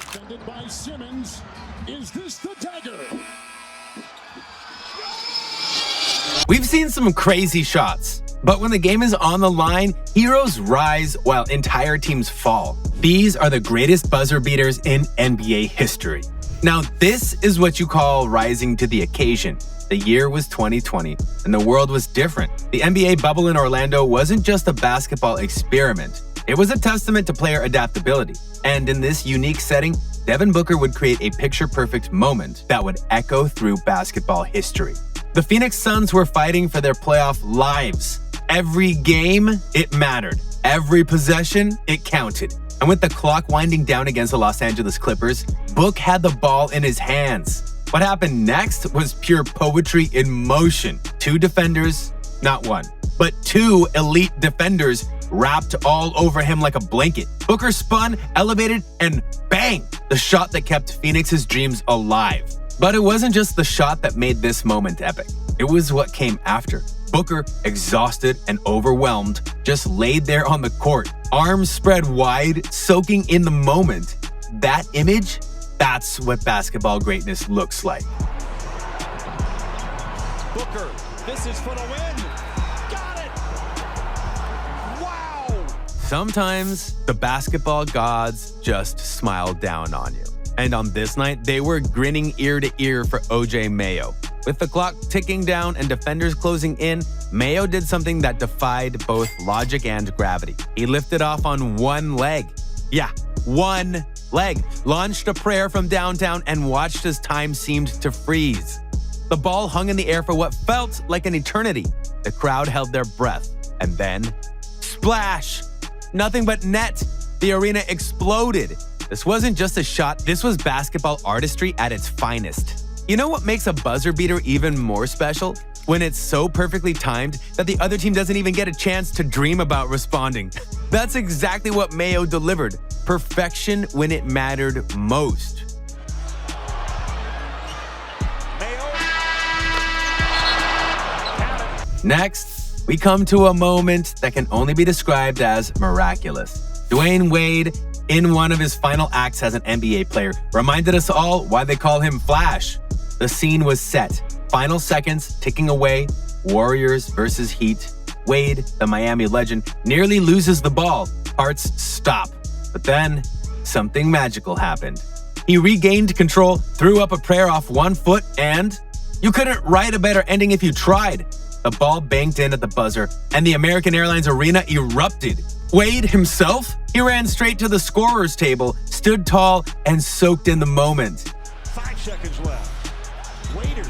Defended by Simmons. Is this the dagger? We've seen some crazy shots, but when the game is on the line, heroes rise while entire teams fall. These are the greatest buzzer beaters in NBA history. Now, this is what you call rising to the occasion. The year was 2020, and the world was different. The NBA bubble in Orlando wasn't just a basketball experiment. It was a testament to player adaptability. And in this unique setting, Devin Booker would create a picture-perfect moment that would echo through basketball history. The Phoenix Suns were fighting for their playoff lives. Every game, it mattered. Every possession, it counted. And with the clock winding down against the Los Angeles Clippers, Book had the ball in his hands. What happened next was pure poetry in motion. 2 defenders, not 1, but 2 elite defenders wrapped all over him like a blanket. Booker spun, elevated, and bang! The shot that kept Phoenix's dreams alive. But it wasn't just the shot that made this moment epic. It was what came after. Booker, exhausted and overwhelmed, just laid there on the court, arms spread wide, soaking in the moment. That image, that's what basketball greatness looks like. Booker, this is for the win. Got it! Wow! Sometimes the basketball gods just smile down on you. And on this night, they were grinning ear to ear for OJ Mayo. With the clock ticking down and defenders closing in, Mayo did something that defied both logic and gravity. He lifted off on one leg. Yeah, one leg. Launched a prayer from downtown and watched as time seemed to freeze. The ball hung in the air for what felt like an eternity. The crowd held their breath. And then, splash! Nothing but net. The arena exploded. This wasn't just a shot, this was basketball artistry at its finest. You know what makes a buzzer beater even more special? When it's so perfectly timed that the other team doesn't even get a chance to dream about responding. That's exactly what Mayo delivered. Perfection when it mattered most. Next, we come to a moment that can only be described as miraculous. Dwayne Wade, in one of his final acts as an NBA player, reminded us all why they call him Flash. The scene was set. Final seconds ticking away. Warriors versus Heat. Wade, the Miami legend, nearly loses the ball. Hearts stop. But then, something magical happened. He regained control, threw up a prayer off one foot, and you couldn't write a better ending if you tried. The ball banked in at the buzzer, and the American Airlines Arena erupted. Wade himself, he ran straight to the scorer's table, stood tall, and soaked in the moment. 5 seconds left. Waiters,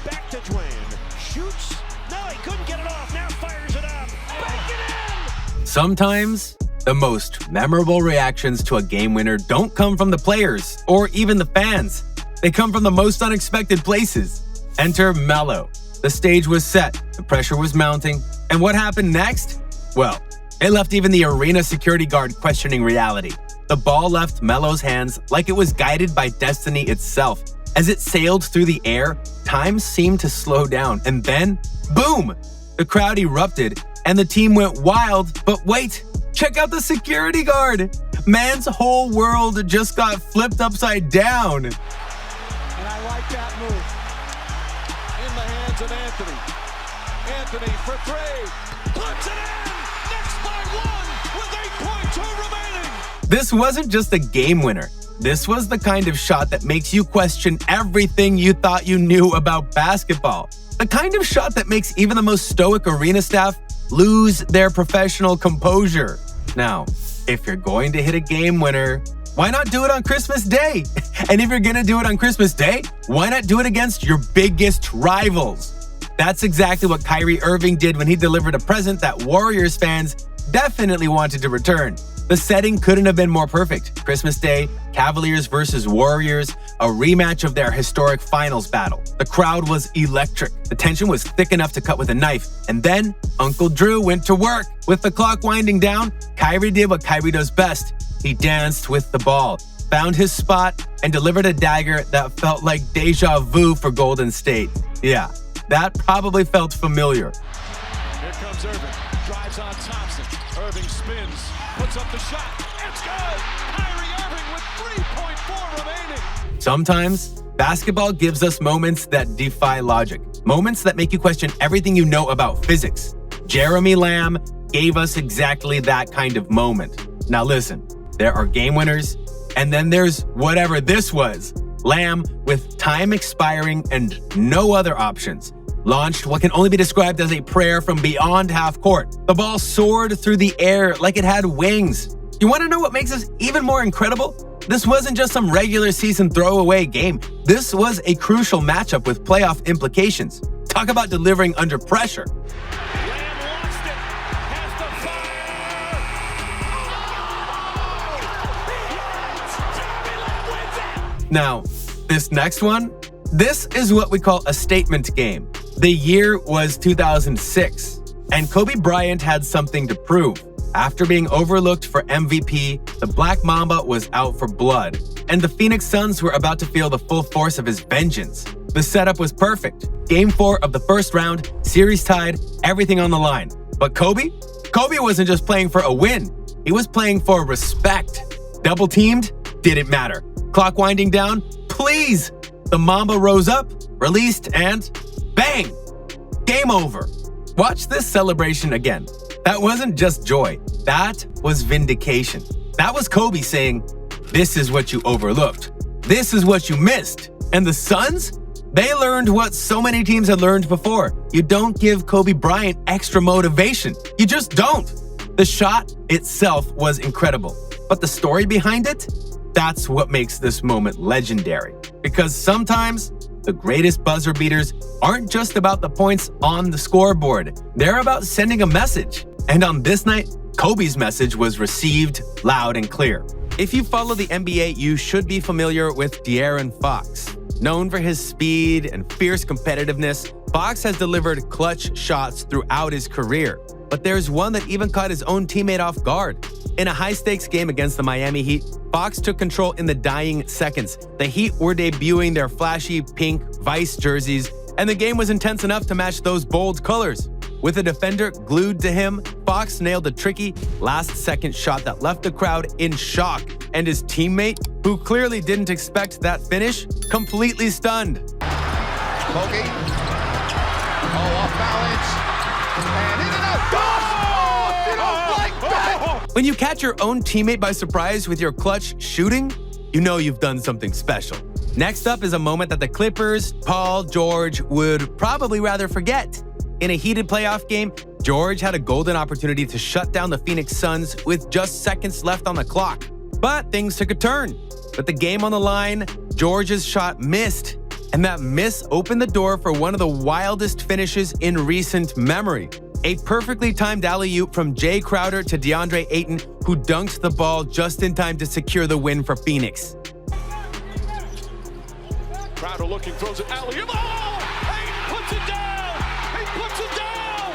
back to Dwayne. Shoots. No, he couldn't get it off. Now fires it up. Bank it in! Sometimes, the most memorable reactions to a game winner don't come from the players or even the fans. They come from the most unexpected places. Enter Melo. The stage was set, the pressure was mounting, and what happened next? Well, it left even the arena security guard questioning reality. The ball left Melo's hands like it was guided by destiny itself. As it sailed through the air, time seemed to slow down, and then, boom! The crowd erupted, and the team went wild, but wait! Check out the security guard! Man's whole world just got flipped upside down. And I like that move. In the hands of Anthony. Anthony for 3. Puts it in! Next by 1 with 8.2 remaining! This wasn't just a game winner. This was the kind of shot that makes you question everything you thought you knew about basketball. The kind of shot that makes even the most stoic arena staff lose their professional composure. Now, if you're going to hit a game winner, why not do it on Christmas Day? And if you're gonna do it on Christmas Day, why not do it against your biggest rivals? That's exactly what Kyrie Irving did when he delivered a present that Warriors fans definitely wanted to return. The setting couldn't have been more perfect. Christmas Day, Cavaliers versus Warriors, a rematch of their historic finals battle. The crowd was electric. The tension was thick enough to cut with a knife. And then, Uncle Drew went to work. With the clock winding down, Kyrie did what Kyrie does best. He danced with the ball, found his spot, and delivered a dagger that felt like deja vu for Golden State. Yeah, that probably felt familiar. Here comes Irving. Drives on Thompson. Irving spins. Puts up the shot. It's good! Kyrie Irving with 3.4 Sometimes, basketball gives us moments that defy logic, moments that make you question everything you know about physics. Jeremy Lamb gave us exactly that kind of moment. Now listen, there are game winners, and then there's whatever this was. Lamb, with time expiring and no other options, launched what can only be described as a prayer from beyond half court. The ball soared through the air like it had wings. You want to know what makes this even more incredible? This wasn't just some regular season throwaway game. This was a crucial matchup with playoff implications. Talk about delivering under pressure. Now, this next one, this is what we call a statement game. The year was 2006, and Kobe Bryant had something to prove. After being overlooked for MVP, the Black Mamba was out for blood, and the Phoenix Suns were about to feel the full force of his vengeance. The setup was perfect. Game 4 of the first round, series tied, everything on the line. But Kobe wasn't just playing for a win. He was playing for respect. Double teamed? Didn't matter. Clock winding down? Please! The Mamba rose up, released, and bang! Game over. Watch this celebration again. That wasn't just joy. That was vindication. That was Kobe saying, this is what you overlooked. This is what you missed. And the Suns? They learned what so many teams had learned before. You don't give Kobe Bryant extra motivation. You just don't. The shot itself was incredible. But the story behind it? That's what makes this moment legendary. Because sometimes, the greatest buzzer beaters aren't just about the points on the scoreboard. They're about sending a message. And on this night, Kobe's message was received loud and clear. If you follow the NBA, you should be familiar with De'Aaron Fox. Known for his speed and fierce competitiveness, Fox has delivered clutch shots throughout his career. But there's one that even caught his own teammate off guard. In a high-stakes game against the Miami Heat, Fox took control in the dying seconds. The Heat were debuting their flashy pink Vice jerseys, and the game was intense enough to match those bold colors. With a defender glued to him, Fox nailed a tricky last-second shot that left the crowd in shock, and his teammate, who clearly didn't expect that finish, completely stunned. Kobe. Off balance. And in and out. Oh, they don't like that. When you catch your own teammate by surprise with your clutch shooting, you know you've done something special. Next up is a moment that the Clippers, Paul George, would probably rather forget. In a heated playoff game, George had a golden opportunity to shut down the Phoenix Suns with just seconds left on the clock. But things took a turn. With the game on the line, George's shot missed, and that miss opened the door for one of the wildest finishes in recent memory. A perfectly timed alley-oop from Jay Crowder to DeAndre Ayton, who dunked the ball just in time to secure the win for Phoenix. Crowder looking, throws it alley-oop. Oh! Ayton puts it down! He puts it down!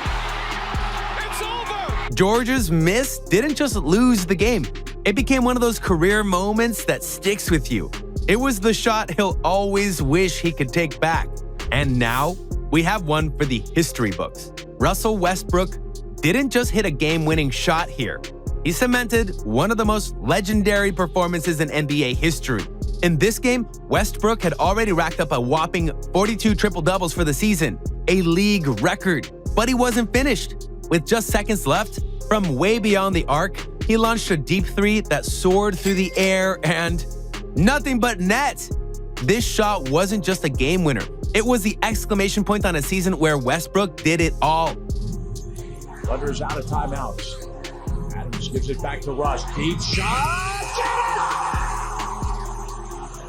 It's over! George's miss didn't just lose the game. It became one of those career moments that sticks with you. It was the shot he'll always wish he could take back. And now, we have one for the history books. Russell Westbrook didn't just hit a game-winning shot here. He cemented one of the most legendary performances in NBA history. In this game, Westbrook had already racked up a whopping 42 triple-doubles for the season, a league record. But he wasn't finished. With just seconds left, from way beyond the arc, he launched a deep three that soared through the air and nothing but net. This shot wasn't just a game winner. It was the exclamation point on a season where Westbrook did it all. Thunder's out of timeouts. Adams gives it back to Russ. Deep shot!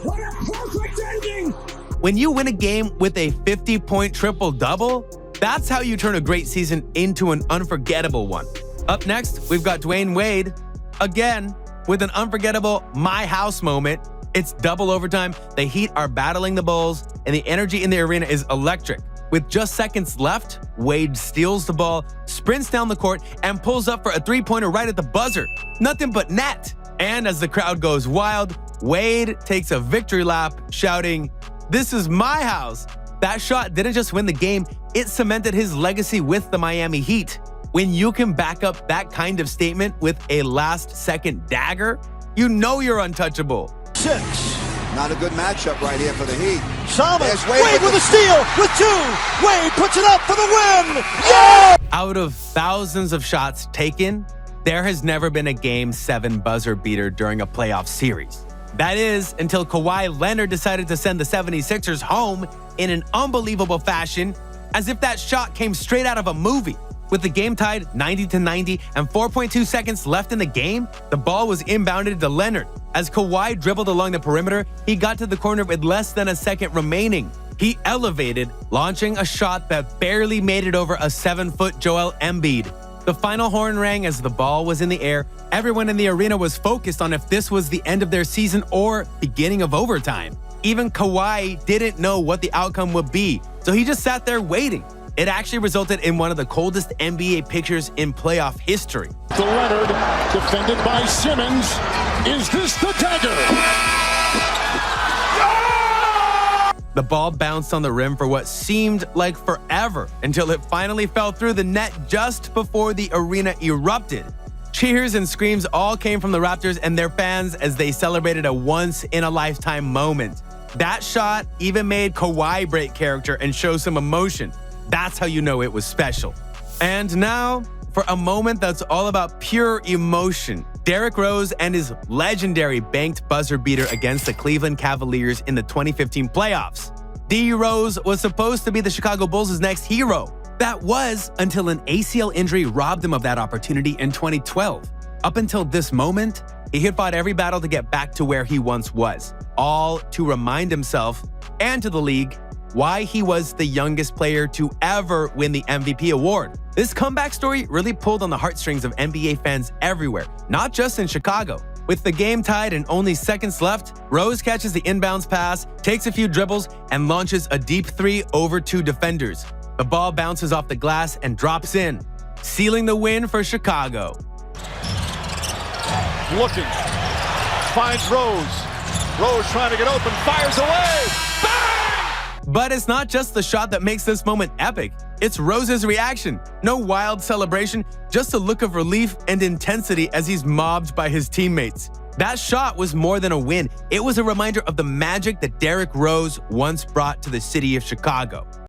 What a perfect ending! When you win a game with a 50-point triple-double, that's how you turn a great season into an unforgettable one. Up next, we've got Dwayne Wade, again, with an unforgettable My House moment. It's double overtime, the Heat are battling the Bulls, and the energy in the arena is electric. With just seconds left, Wade steals the ball, sprints down the court, and pulls up for a three-pointer right at the buzzer. Nothing but net. And as the crowd goes wild, Wade takes a victory lap, shouting, "This is my house." That shot didn't just win the game, it cemented his legacy with the Miami Heat. When you can back up that kind of statement with a last-second dagger, you know you're untouchable. 6. Not a good matchup right here for the Heat. Chalmers, There's Wade with a steal, with 2. Wade puts it up for the win. Yeah! Out of thousands of shots taken, there has never been a Game 7 buzzer beater during a playoff series. That is, until Kawhi Leonard decided to send the 76ers home in an unbelievable fashion, as if that shot came straight out of a movie. With the game tied 90-90 and 4.2 seconds left in the game, the ball was inbounded to Leonard. As Kawhi dribbled along the perimeter, he got to the corner with less than a second remaining. He elevated, launching a shot that barely made it over a 7-foot Joel Embiid. The final horn rang as the ball was in the air. Everyone in the arena was focused on if this was the end of their season or beginning of overtime. Even Kawhi didn't know what the outcome would be, so he just sat there waiting. It actually resulted in one of the coldest NBA pictures in playoff history. To Leonard, defended by Simmons. Is this the dagger? The ball bounced on the rim for what seemed like forever until it finally fell through the net just before the arena erupted. Cheers and screams all came from the Raptors and their fans as they celebrated a once-in-a-lifetime moment. That shot even made Kawhi break character and show some emotion. That's how you know it was special. And now, for a moment that's all about pure emotion, Derrick Rose and his legendary banked buzzer beater against the Cleveland Cavaliers in the 2015 playoffs. D. Rose was supposed to be the Chicago Bulls' next hero. That was until an ACL injury robbed him of that opportunity in 2012. Up until this moment, he had fought every battle to get back to where he once was, all to remind himself and to the league why he was the youngest player to ever win the MVP award. This comeback story really pulled on the heartstrings of NBA fans everywhere, not just in Chicago. With the game tied and only seconds left, Rose catches the inbounds pass, takes a few dribbles, and launches a deep 3 over 2 defenders. The ball bounces off the glass and drops in, sealing the win for Chicago. Looking, finds Rose. Rose trying to get open, fires away. Bang! But it's not just the shot that makes this moment epic. It's Rose's reaction. No wild celebration, just a look of relief and intensity as he's mobbed by his teammates. That shot was more than a win. It was a reminder of the magic that Derrick Rose once brought to the city of Chicago.